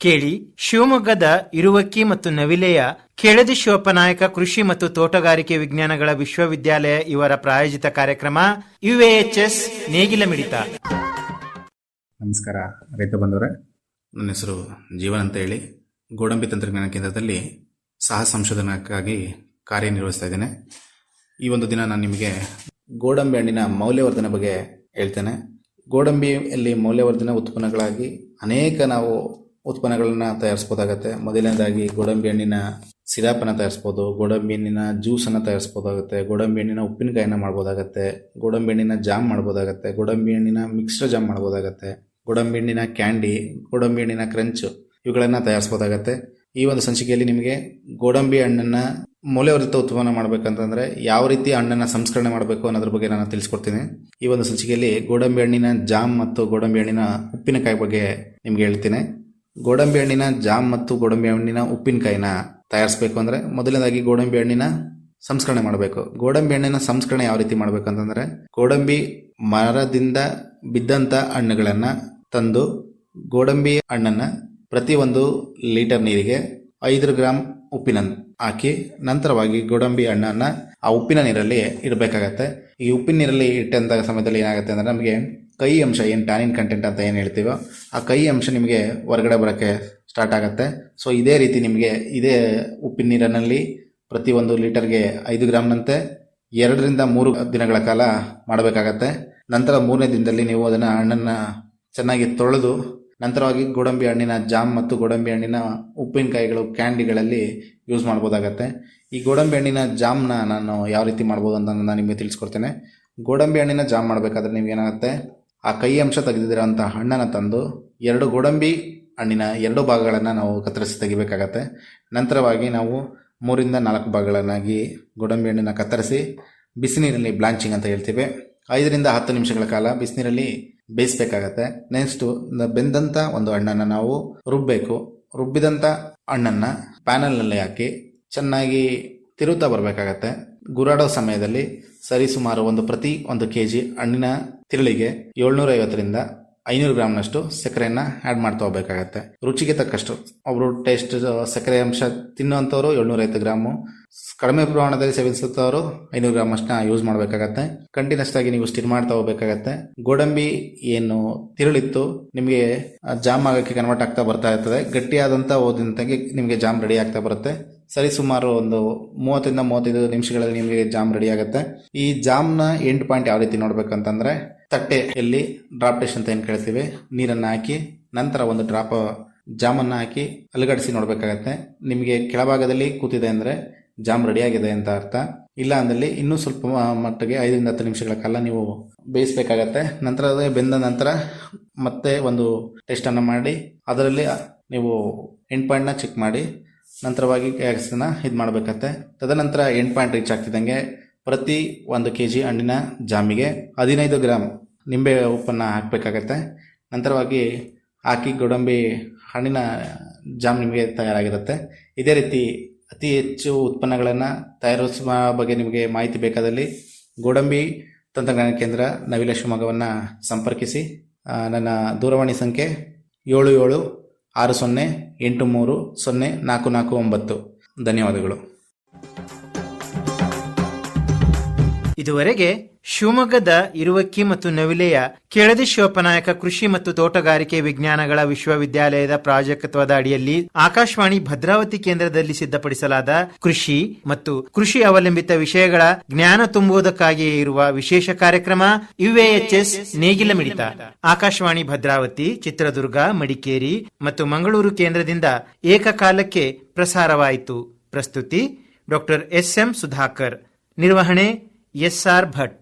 ಕೇಳಿ ಶಿವಮೊಗ್ಗದ ಇರುವಕ್ಕಿ ಮತ್ತು ನವಿಲೆಯ ಕೆಳದಿ ಶಿವಪ್ಪನಾಯಕ ಕೃಷಿ ಮತ್ತು ತೋಟಗಾರಿಕೆ ವಿಜ್ಞಾನಗಳ ವಿಶ್ವವಿದ್ಯಾಲಯ ಇವರ ಪ್ರಾಯೋಜಿತ ಕಾರ್ಯಕ್ರಮ UAHS ನೇಗಿಲ ಮಿಡಿತ. ನಮಸ್ಕಾರ ರೈತ ಬಂಧುವರೇ, ನನ್ನ ಹೆಸರು ಜೀವನ್ ಅಂತ ಹೇಳಿ ಗೋಡಂಬಿ ತಂತ್ರಜ್ಞಾನ ಕೇಂದ್ರದಲ್ಲಿ ಸಹ ಸಂಶೋಧನಕ್ಕಾಗಿ ಕಾರ್ಯನಿರ್ವಹಿಸ್ತಾ ಇದ್ದೇನೆ. ಈ ಒಂದು ದಿನ ನಾನು ನಿಮಗೆ ಗೋಡಂಬಿ ಹಣ್ಣಿನ ಮೌಲ್ಯವರ್ಧನೆ ಬಗ್ಗೆ ಹೇಳ್ತೇನೆ. ಗೋಡಂಬಿಯಲ್ಲಿ ಮೌಲ್ಯವರ್ಧನೆ ಉತ್ಪನ್ನಗಳಾಗಿ ಅನೇಕ ನಾವು ಉತ್ಪನ್ನಗಳನ್ನು ತಯಾರಿಸ್ಬೋದಾಗತ್ತೆ. ಮೊದಲನೇದಾಗಿ ಗೋಡಂಬಿ ಹಣ್ಣಿನ ಸಿರಾಪನ್ನು ತಯಾರಿಸ್ಬೋದು, ಗೋಡಂಬಿ ಹಣ್ಣಿನ ಜ್ಯೂಸನ್ನು ತಯಾರಿಸ್ಬೋದಾಗುತ್ತೆ, ಗೋಡಂಬಿ ಹಣ್ಣಿನ ಉಪ್ಪಿನಕಾಯಿನ ಮಾಡ್ಬೋದಾಗತ್ತೆ, ಗೋಡಂಬಿ ಹಣ್ಣಿನ ಜಾಮ್ ಮಾಡ್ಬೋದಾಗತ್ತೆ, ಗೋಡಂಬಿ ಹಣ್ಣಿನ ಮಿಕ್ಸ್ಡ್ ಜಾಮ್ ಮಾಡ್ಬೋದಾಗತ್ತೆ, ಗೋಡಂಬಿ ಹಣ್ಣಿನ ಕ್ಯಾಂಡಿ, ಗೋಡಂಬಿ ಹಣ್ಣಿನ ಕ್ರಂಚ್ ಇವುಗಳನ್ನು ತಯಾರಿಸ್ಬೋದಾಗತ್ತೆ. ಈ ಒಂದು ಸಂಚಿಕೆಯಲ್ಲಿ ನಿಮಗೆ ಗೋಡಂಬಿ ಹಣ್ಣನ್ನು ಮೌಲ್ಯವರ್ಧಿತ ಉತ್ಪನ್ನ ಮಾಡಬೇಕಂತಂದರೆ ಯಾವ ರೀತಿ ಹಣ್ಣನ್ನು ಸಂಸ್ಕರಣೆ ಮಾಡಬೇಕು ಅನ್ನೋದ್ರ ಬಗ್ಗೆ ನಾನು ತಿಳಿಸ್ಕೊಡ್ತೀನಿ. ಈ ಒಂದು ಸಂಚಿಕೆಯಲ್ಲಿ ಗೋಡಂಬಿ ಹಣ್ಣಿನ ಜಾಮ್ ಮತ್ತು ಗೋಡಂಬಿ ಹಣ್ಣಿನ ಉಪ್ಪಿನಕಾಯಿ ಬಗ್ಗೆ ನಿಮ್ಗೆ ಹೇಳ್ತೀನಿ. ಗೋಡಂಬಿ ಹಣ್ಣಿನ ಜಾಮ್ ಮತ್ತು ಗೋಡಂಬಿ ಹಣ್ಣಿನ ಉಪ್ಪಿನಕಾಯಿನ ತಯಾರಿಸಬೇಕು ಅಂದರೆ ಮೊದಲನೇದಾಗಿ ಗೋಡಂಬಿ ಹಣ್ಣಿನ ಸಂಸ್ಕರಣೆ ಮಾಡಬೇಕು. ಗೋಡಂಬಿ ಹಣ್ಣಿನ ಸಂಸ್ಕರಣೆ ಯಾವ ರೀತಿ ಮಾಡಬೇಕಂತಂದರೆ, ಗೋಡಂಬಿ ಮರದಿಂದ ಬಿದ್ದಂಥ ಹಣ್ಣುಗಳನ್ನು ತಂದು ಗೋಡಂಬಿ ಹಣ್ಣನ್ನು ಪ್ರತಿ 1 ಲೀಟರ್ ನೀರಿಗೆ 5 ಗ್ರಾಂ ಉಪ್ಪಿನ ಹಾಕಿ ನಂತರವಾಗಿ ಗೋಡಂಬಿ ಹಣ್ಣನ್ನು ಆ ಉಪ್ಪಿನ ನೀರಲ್ಲಿ ಇಡಬೇಕಾಗತ್ತೆ. ಈ ಉಪ್ಪಿನ ನೀರಲ್ಲಿ ಇಟ್ಟಂಥ ಸಮಯದಲ್ಲಿ ಏನಾಗುತ್ತೆ ಅಂದರೆ ನಮಗೆ ಕಹಿ ಅಂಶ, ಏನು ಟ್ಯಾನಿನ್ ಕಂಟೆಂಟ್ ಅಂತ ಏನು ಹೇಳ್ತೀವೋ ಆ ಕಹಿ ಅಂಶ ನಿಮಗೆ ಹೊರಗಡೆ ಬರೋಕ್ಕೆ ಸ್ಟಾರ್ಟ್ ಆಗುತ್ತೆ. ಸೊ ಇದೇ ರೀತಿ ನಿಮಗೆ ಇದೇ ಉಪ್ಪಿನ ನೀರಿನಲ್ಲಿ ಪ್ರತಿ 1 ಲೀಟರ್ಗೆ 5 ಗ್ರಾಮ್ನಂತೆ 2 ರಿಂದ 3 ದಿನಗಳ ಕಾಲ ಮಾಡಬೇಕಾಗತ್ತೆ. ನಂತರ 3ನೇ ದಿನದಲ್ಲಿ ನೀವು ಅದನ್ನು ಹಣ್ಣನ್ನು ಚೆನ್ನಾಗಿ ತೊಳೆದು ನಂತರವಾಗಿ ಗೋಡಂಬಿ ಹಣ್ಣಿನ ಜಾಮ್ ಮತ್ತು ಗೋಡಂಬಿ ಹಣ್ಣಿನ ಉಪ್ಪಿನಕಾಯಿಗಳು ಕ್ಯಾಂಡಿಗಳಲ್ಲಿ ಯೂಸ್ ಮಾಡ್ಬೋದಾಗತ್ತೆ. ಈ ಗೋಡಂಬಿ ಹಣ್ಣಿನ ಜಾಮ್ನ ನಾನು ಯಾವ ರೀತಿ ಮಾಡ್ಬೋದು ಅಂತ ನಾನು ನಿಮಗೆ ತಿಳಿಸ್ಕೊಡ್ತೇನೆ. ಗೋಡಂಬಿ ಹಣ್ಣಿನ ಜಾಮ್ ಮಾಡಬೇಕಾದ್ರೆ ನಿಮ್ಗೇನಾಗುತ್ತೆ, ಆ ಕೈ ಅಂಶ ತೆಗೆದಿರೋಂಥ ಹಣ್ಣನ್ನು ತಂದು 2 ಗೋಡಂಬಿ ಹಣ್ಣಿನ 2 ಭಾಗಗಳನ್ನು ನಾವು ಕತ್ತರಿಸಿ ತೆಗಿಬೇಕಾಗತ್ತೆ. ನಂತರವಾಗಿ ನಾವು 3 ರಿಂದ 4 ಭಾಗಗಳನ್ನಾಗಿ ಗೋಡಂಬಿ ಹಣ್ಣನ್ನು ಕತ್ತರಿಸಿ ಬಿಸಿನೀರಲ್ಲಿ ಬ್ಲಾಂಚಿಂಗ್ ಅಂತ ಹೇಳ್ತೀವಿ 5 ರಿಂದ 10 ನಿಮಿಷಗಳ ಕಾಲ ಬಿಸಿನೀರಲ್ಲಿ ಬೇಯಿಸಬೇಕಾಗತ್ತೆ. ನೆಕ್ಸ್ಟು ಬೆಂದಂಥ ಒಂದು ಹಣ್ಣನ್ನು ನಾವು ರುಬ್ಬಬೇಕು. ರುಬ್ಬಿದಂಥ ಹಣ್ಣನ್ನು ಪ್ಯಾನಲ್ನಲ್ಲಿ ಹಾಕಿ ಚೆನ್ನಾಗಿ ತಿರುತ್ತಾ ಬರಬೇಕಾಗತ್ತೆ. ಗುರಾಡೋ ಸಮಯದಲ್ಲಿ ಸರಿಸುಮಾರು ಪ್ರತಿ 1 kg ಹಣ್ಣಿನ ತಿರುಳಿಗೆ 750 ರಿಂದ 500 ಗ್ರಾಮ್ನಷ್ಟು ಸಕ್ಕರೆಯನ್ನು ಆ್ಯಡ್ ಮಾಡ್ತಾ ಹೋಗಬೇಕಾಗತ್ತೆ. ರುಚಿಗೆ ತಕ್ಕಷ್ಟು. ಒಬ್ಬರು ಟೇಸ್ಟ್ ಸಕ್ಕರೆ ಅಂಶ ತಿನ್ನುವಂಥವ್ರು 750 ಗ್ರಾಮು, ಕಡಿಮೆ ಪ್ರಮಾಣದಲ್ಲಿ ಸೇವಿಸುತ್ತವರು 500 ಗ್ರಾಮ್ ಅಷ್ಟನ್ನ ಯೂಸ್ ಮಾಡಬೇಕಾಗತ್ತೆ. ಕಂಟಿನ್ಯೂಸ್ ಆಗಿ ನೀವು ಸ್ಟಿರ್ ಮಾಡ್ತಾ ಹೋಗಬೇಕಾಗತ್ತೆ. ಗೋಡಂಬಿ ಏನು ತಿರುಳಿತ್ತು ನಿಮಗೆ ಜಾಮ್ ಆಗೋಕ್ಕೆ ಕನ್ವರ್ಟ್ ಆಗ್ತಾ ಬರ್ತಾ ಇರ್ತದೆ. ಗಟ್ಟಿಯಾದಂಥ ಓದಿನಂತಾಗಿ ನಿಮಗೆ ಜಾಮ್ ರೆಡಿ ಆಗ್ತಾ ಬರುತ್ತೆ. ಸರಿಸುಮಾರು 30 ರಿಂದ 35 ನಿಮಿಷಗಳಲ್ಲಿ ನಿಮಗೆ ಜಾಮ್ ರೆಡಿ ಆಗುತ್ತೆ. ಈ ಜಾಮ್ನ ಎಂಡ್ ಪಾಯಿಂಟ್ ಯಾವ ರೀತಿ ನೋಡ್ಬೇಕಂತಂದ್ರೆ, ತಟ್ಟೆಯಲ್ಲಿ ಡ್ರಾಪ್ ಟೆಸ್ಟ್ ಅಂತ ಏನು ಕೇಳ್ತೀವಿ, ನೀರನ್ನು ಹಾಕಿ ನಂತರ 1 ಡ್ರಾಪ್ ಜಾಮನ್ನು ಹಾಕಿ ಅಲುಗಾಡಿಸಿ ನೋಡಬೇಕಾಗತ್ತೆ. ನಿಮಗೆ ಕೆಳಭಾಗದಲ್ಲಿ ಕೂತಿದೆ ಅಂದರೆ ಜಾಮ್ ರೆಡಿಯಾಗಿದೆ ಅಂತ ಅರ್ಥ. ಇಲ್ಲ ಅಂದಲ್ಲಿ ಇನ್ನೂ ಸ್ವಲ್ಪ ಮಟ್ಟಿಗೆ 5 ರಿಂದ 10 ನಿಮಿಷಗಳ ಕಾಲ ನೀವು ಬೇಯಿಸಬೇಕಾಗತ್ತೆ. ನಂತರ ಅದೇ ಬೆಂದ ನಂತರ ಮತ್ತೆ ಒಂದು ಟೆಸ್ಟನ್ನು ಮಾಡಿ ಅದರಲ್ಲಿ ನೀವು ಎಂಡ್ ಪಾಯಿಂಟ್ನ ಚೆಕ್ ಮಾಡಿ ನಂತರವಾಗಿ ಗ್ಯಾಸನ್ನು ಇದು ಮಾಡಬೇಕತ್ತೆ. ತದನಂತರ ಎಂಡ್ ಪಾಯಿಂಟ್ ರೀಚ್ ಆಗ್ತಿದ್ದಂಗೆ ಪ್ರತಿ 1 kg ಹಣ್ಣಿನ ಜಾಮಿಗೆ 15 ಗ್ರಾಮ್ ನಿಂಬೆ ಉಪ್ಪನ್ನು ಹಾಕಬೇಕಾಗತ್ತೆ. ನಂತರವಾಗಿ ಹಾಕಿ ಗೋಡಂಬಿ ಹಣ್ಣಿನ ಜಾಮ್ ನಿಮಗೆ ತಯಾರಾಗಿರುತ್ತೆ. ಇದೇ ರೀತಿ ಅತಿ ಹೆಚ್ಚು ಉತ್ಪನ್ನಗಳನ್ನು ತಯಾರಿಸುವ ಬಗ್ಗೆ ನಿಮಗೆ ಮಾಹಿತಿ ಬೇಕಾದಲ್ಲಿ ಗೋಡಂಬಿ ತಂತ್ರಜ್ಞಾನ ಕೇಂದ್ರ ನವಿಲೆ ಶಿವಮೊಗ್ಗವನ್ನು ಸಂಪರ್ಕಿಸಿ. ನನ್ನ ದೂರವಾಣಿ ಸಂಖ್ಯೆ 7760830449. ಧನ್ಯವಾದಗಳು. ಇದುವರೆಗೆ ಶಿವಮೊಗ್ಗದ ಇರುವಕ್ಕಿ ಮತ್ತು ನವಿಲೆಯ ಕೆಳದಿ ಶಿವಪ್ಪನಾಯಕ ಕೃಷಿ ಮತ್ತು ತೋಟಗಾರಿಕೆ ವಿಜ್ಞಾನಗಳ ವಿಶ್ವವಿದ್ಯಾಲಯದ ಪ್ರಾಜೆಕ್ಟ್ವದ ಅಡಿಯಲ್ಲಿ ಆಕಾಶವಾಣಿ ಭದ್ರಾವತಿ ಕೇಂದ್ರದಲ್ಲಿ ಸಿದ್ಧಪಡಿಸಲಾದ ಕೃಷಿ ಮತ್ತು ಕೃಷಿ ಅವಲಂಬಿತ ವಿಷಯಗಳ ಜ್ಞಾನ ತುಂಬುವುದಕ್ಕಾಗಿಯೇ ಇರುವ ವಿಶೇಷ ಕಾರ್ಯಕ್ರಮ UAHS ನೇಗಿಲ ಮಿಡಿತ. ಆಕಾಶವಾಣಿ ಭದ್ರಾವತಿ, ಚಿತ್ರದುರ್ಗ, ಮಡಿಕೇರಿ ಮತ್ತು ಮಂಗಳೂರು ಕೇಂದ್ರದಿಂದ ಏಕಕಾಲಕ್ಕೆ ಪ್ರಸಾರವಾಯಿತು. ಪ್ರಸ್ತುತಿ ಡಾಕ್ಟರ್ SM ಸುಧಾಕರ್. ನಿರ್ವಹಣೆ SR ಭಟ್.